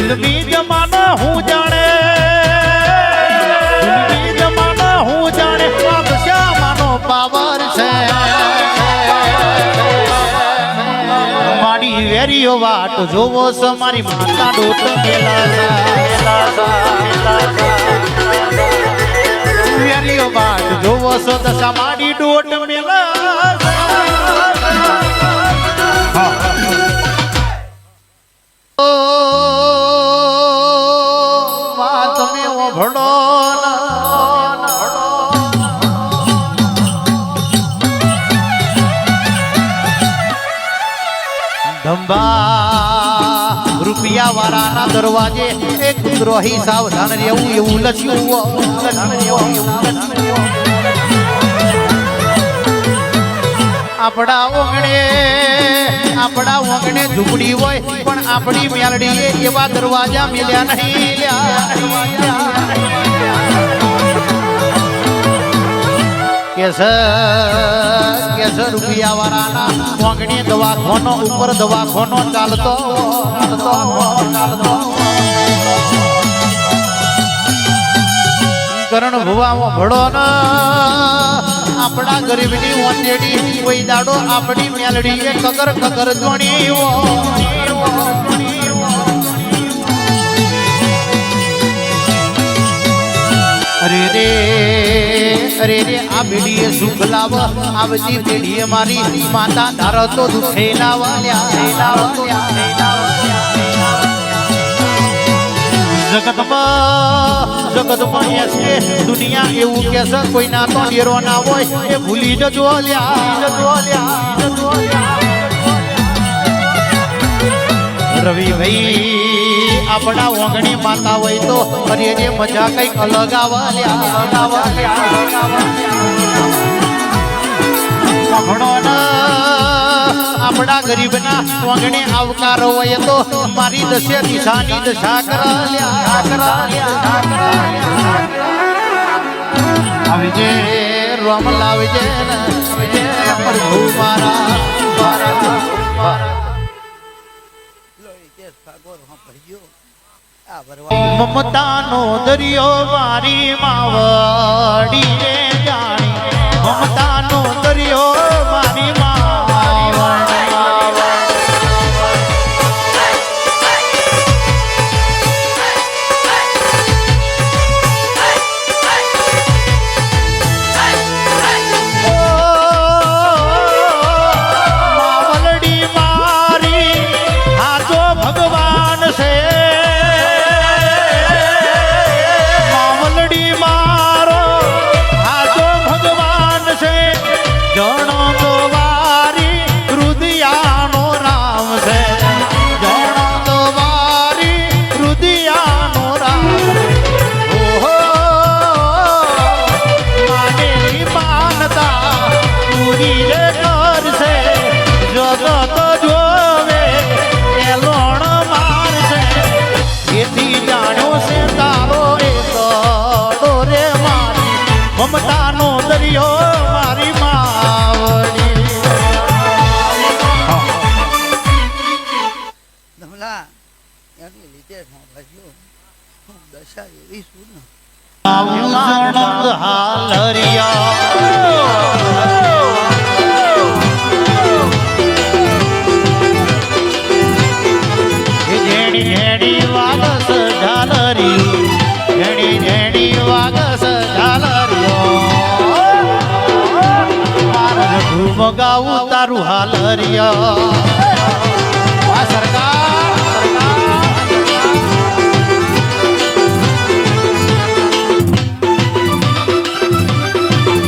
જુલમી જમાના હું જાણે બાદશાહનો પાવર છે મારી વેરીઓ વાટ જોવો છો મારી માતા ડોટ વેરીઓ વાટ જોવો છો દશા મારી ડોટ મેલા ધંબા રૂપિયા વાળાના દરવાજે એક દ્રોહી સાવધાન રહેવું એવું લખ્યું આપણા ઓગણે ઝૂંપડી હોય પણ આપણી મેલડીએ એવા દરવાજા મિલ્યા નહીં કેસર રૂપિયા વાળાના વાંગણી દવાખાનો ઉપર દવાખાનો ચાલતો કરણ ભુવામાં ભળો ન આપણા ગરીબની ઓંદેડી કોઈ દાડો આપણી મેલડી કગર કગર જોણી અરે રે આ બેડીએ સુખ લાવ આવતી પેઢીએ મારી માતા ધારો તો દુખે જગતમાં છે દુનિયા એવું કે છે કોઈ ના તો ડેરો ના હોય એ ભૂલી જજો રવિ ભાઈ આપણા ઓગણી માતા હોય તો અરે જે મજા કઈક અલગ આપણા ગરીબના ઓગણે આવકારો હોય તો મારી દશે દિશાની દશા આવજે રોમ લાવજે પ્રભુ મારા મમતાનો દરિયો મારી માવડી રે જાણી મમતાનો દરિયો મારી માવડી એની લીધે હું ભજ્યો હું દશા એવી છું ને આવું હાલરિયા જેણી જેણી વાગસ ઝાલરિયું જેણી જેણી વાગસ ઝાલરિયો મારું મગાવું તારું હાલરિયા આ સરકાર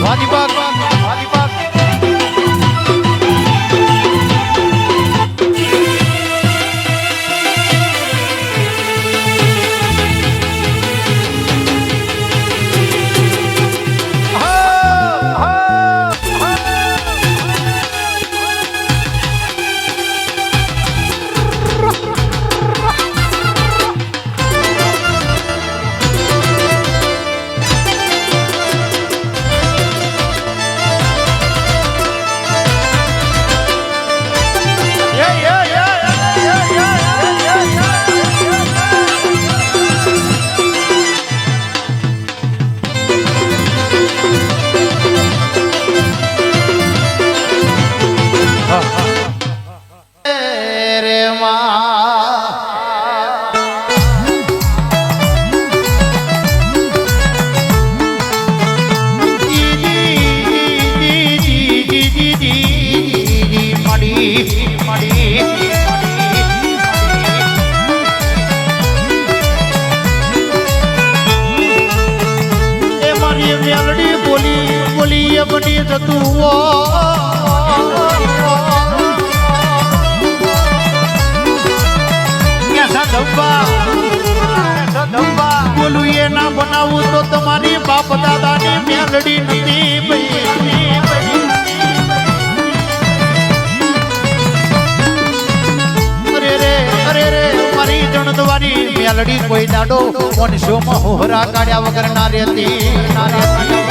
વાદીબાગ વાદીબાગ બની જતું બોલું એ ના બનાવું તો તમારી બાપ દાદાની મેલડી નથી અરે રે મારી જણદવારી મેલડી કોઈ દાડો મનસોમાં હોરા કાઢ્યા વગર ના રહેતી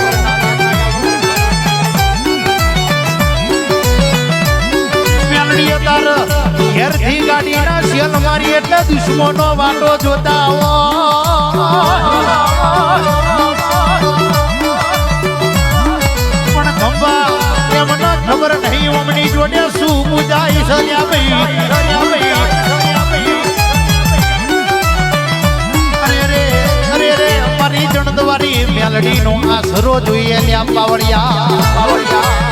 ઘેરથી ગાડીના સેલ મારી એટલે દુશ્મનો વાટો જોતા પણ ખંભા એમને ખબર નહીં અમની જોડે શું પૂજાય અરે રે અમારી જણદવારી મેલડી નો આસરો જોઈએ લ્યા પાવડિયા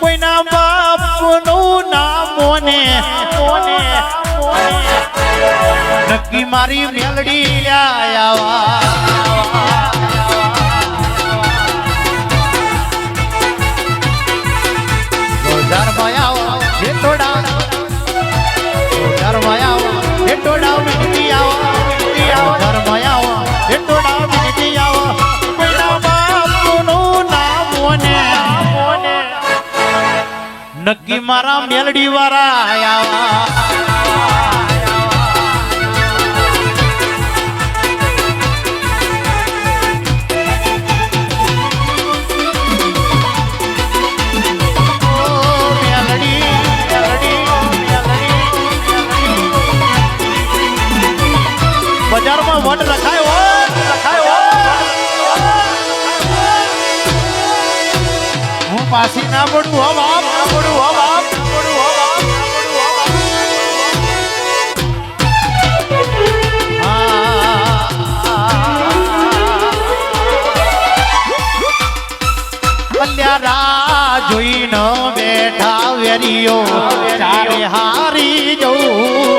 કોઈના બાપનું નામ મોને નક્કી મારી મેલડી આયા નક્કી મારા મેલડી વાળા આયા બજારમાં વટ રખાયો હું પાછી ના પડું હો બાપ જોઈ ન બેઠા વેરીઓ ચારે હારી જવું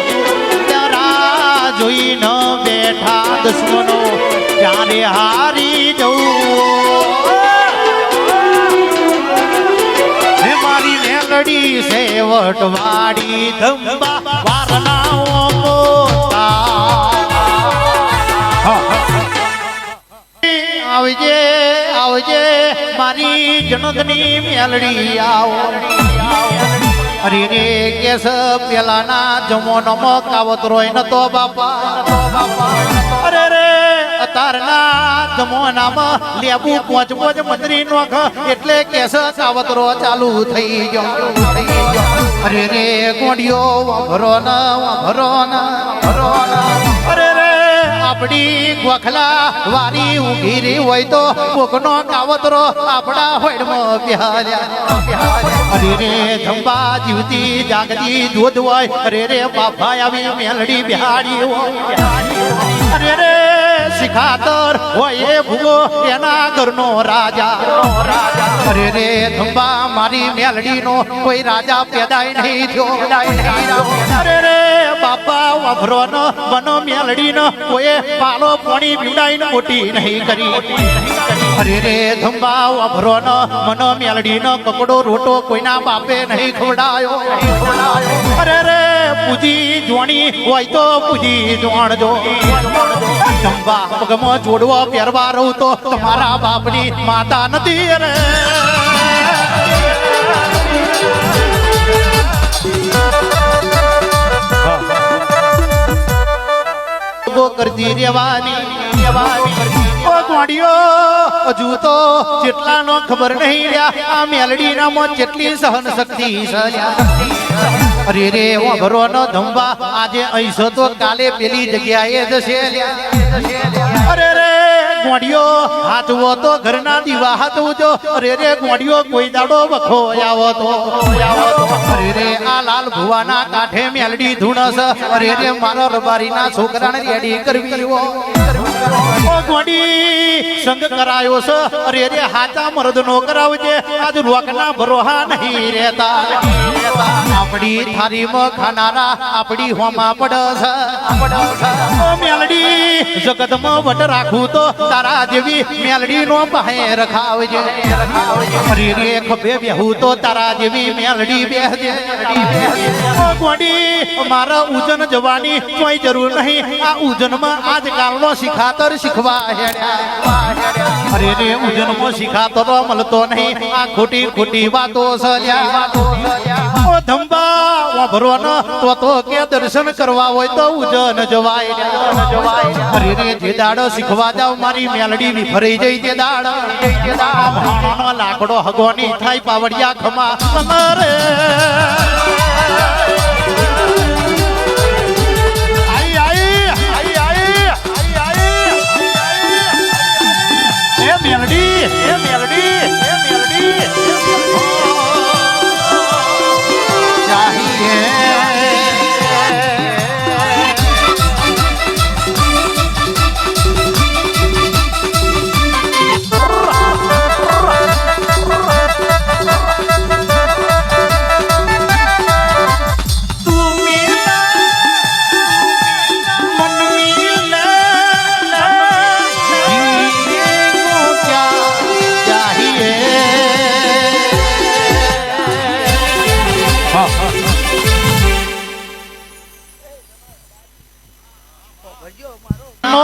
જોઈ ન બેઠા દુશ્મનો ચારે હારી જવું મારી મેલડી સેવટ વાડી ધંબા વારનાઓ આવજે મારી જનોદની મેલડી આવો અરે રે કેસ પેલાના જમોનો કાવત રોય નતો બાપા અરે રે અતારના જમોનામાં લેબુ પોચ પોચ મંત્રી નોખ એટલે કેસ કાવતરો ચાલુ થઈ ગયો અરે રે ગોડિયો વાભરો અરે રે આપડી ગોખલા વારી ઊભી રહી હોય તો કોકનો કાવતરો આપણા હોડમાં પ્યાલ્યા અરે રે ધંબા જીવતી જાગતી દૂધ હોય અરે રે બાપા આવી મેલડી બિહાડી હોય અરે રે શિખાતર હોય એ ભૂગો એના ઘરનો રાજા અરે રે ધંબા મારી મેલડી નો કોઈ રાજા પેદાય નહીં થયો અરે રે બાપા વાભરો ન બનો મેલડી ન કોઈ પાલો પોણી પીવડાઈને મોટી નહીં કરી અરે રે ધંબા વાભરો ન મનો મેલડી ન કકડો રોટો કોઈના બાપે નહીં ખવડાયો અરે રે પૂજી જોણી હોય તો પૂજી જોણજો ધંબા પગમાં જોડવો પહેરવા રહું તો તમારા બાપની માતા નથી રે કરતી રેવાની ઓ ગોડિયો હજુ તો જેટલાનો ખબર નહીં રહ્યા આ મેલડી નામો જેટલી સહન શક્તિ અરે રે વાભરો ન ધંબા આજે અહીંસો તો કાલે પેલી જગ્યાએ જશે અરે રે ગોડિયો હાથવો તો ઘરના દીવા હાથવજો અરે રે ગોડિયો કોઈ દાડો વખો આવો તો અરે રે આ લાલ ભુવાના કાંઠે મેલડી ધૂણસ અરે રે મારા રબારીના છોકરાને રેડી કરવી ઓ ગોડી સંગ કરાયો છે અરે રે હાચા મરદ નો કરાવજે આજ રોકના ભરોહા નહીં રહેતા આપડી થારીમાં ખાનારા આપડી હોમાં પડસ ઓ મેલડી જગતમાં વટ રાખું તો તારા જેવી મેલડી નો પાસે રખાવજે અરે રે ખભે બેહું તો તારા જેવી મેલડી બેહજે ઓ ગોડી મારા ઉજન જવાની કોઈ જરૂર નહીં આ ઉજનમાં આજકાલનો શિખાતર શીખવા હેડ્યા અરે રે ઉજનમાં શિખાતર મળતો નહીં આ ખોટી ખોટી વાતો સલ્યા ઓ ધંબા વાભરો ન તો કે દર્શન કરવા હોય તો ઉજન જવાય અરે રે જે દાડો શીખવા જાવ મારી મેલડી ની ફરી જઈ તે દાડ ભાણોનો લાકડો હગોની થાય પાવડિયા ખમા તમારે મેલડી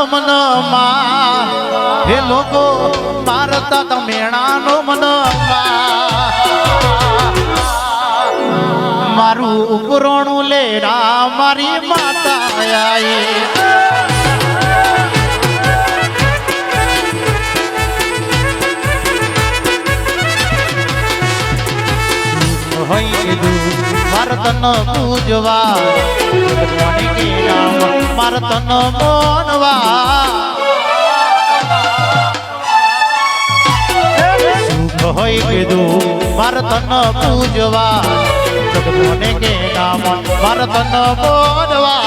મન માં હે લોકો મારતા તમેણાનો મન મારું ઉપરોણું લેડા મારી માતા આયે મારતન પૂજવા મારતન મોનવા સુખ હોય કીધું મારતન પૂજવા જગમોને કે નામ મારતન મોનવા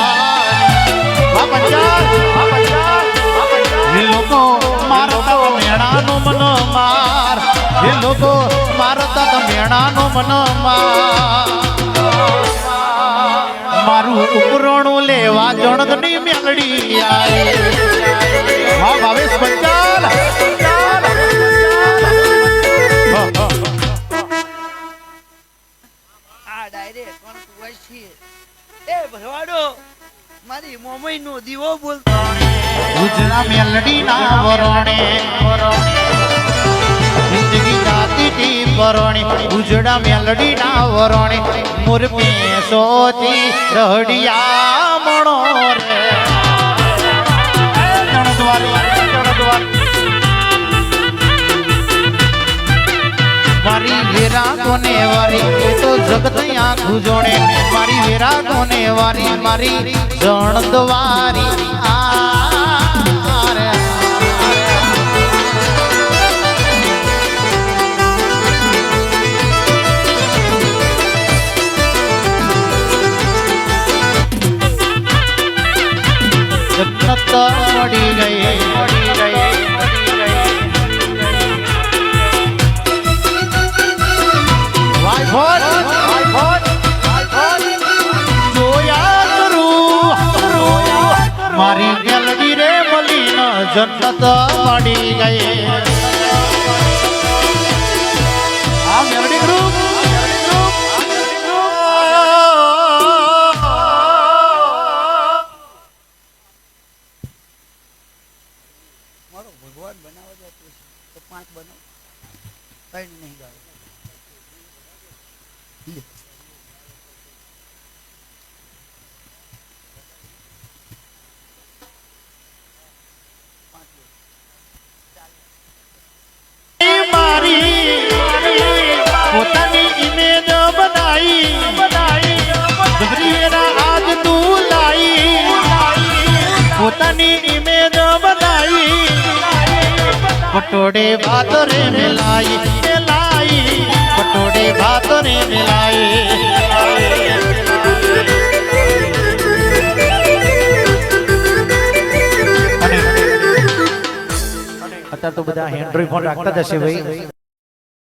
લોકો મારતા મેણાનો મન માર એ લોકો મારતા મેણાનો મન માર મારું ઉપરોણું લેવા જણદની મેલડી આવી હા ભાવેશ પંચાલ આ ડાયરેક્ટ કોણ તું છે એ ભરવાડો મારી મોમઈ નો દીવો બોલતો ઉજળા મેલડી ના વરણે જિંદગી જાતી ટી વરણે ઉજળા મેલડી ના વરણે મોર પેસોથી રહડિયા મણો રે કોને વારી એ તો જગત આખું જોડે મારી વેરા કોને વારી મારી જણ દ્વારી આ રે. જન્નત મળી ગઈ મારી મેલડી રે મલીન જન્નત મળી ગઈ. આ મેલડી ગ્રુપ મારો ભગવાન બનાવવા જતો તો 5 બનાવ કઈ નહીં ગાવ પોતાની ઇમેજ બનાઈ ગભરીએના આજ તું લાઈ પોતાની ઇમેજ બનાઈ પટોડે ભાત રે મિલાઈ પટોડે ભાત રે મિલાઈ. અત્યારે તો બધા હેન્ડ્રોઈડ ફોન રાખતા જ હશે ભાઈ.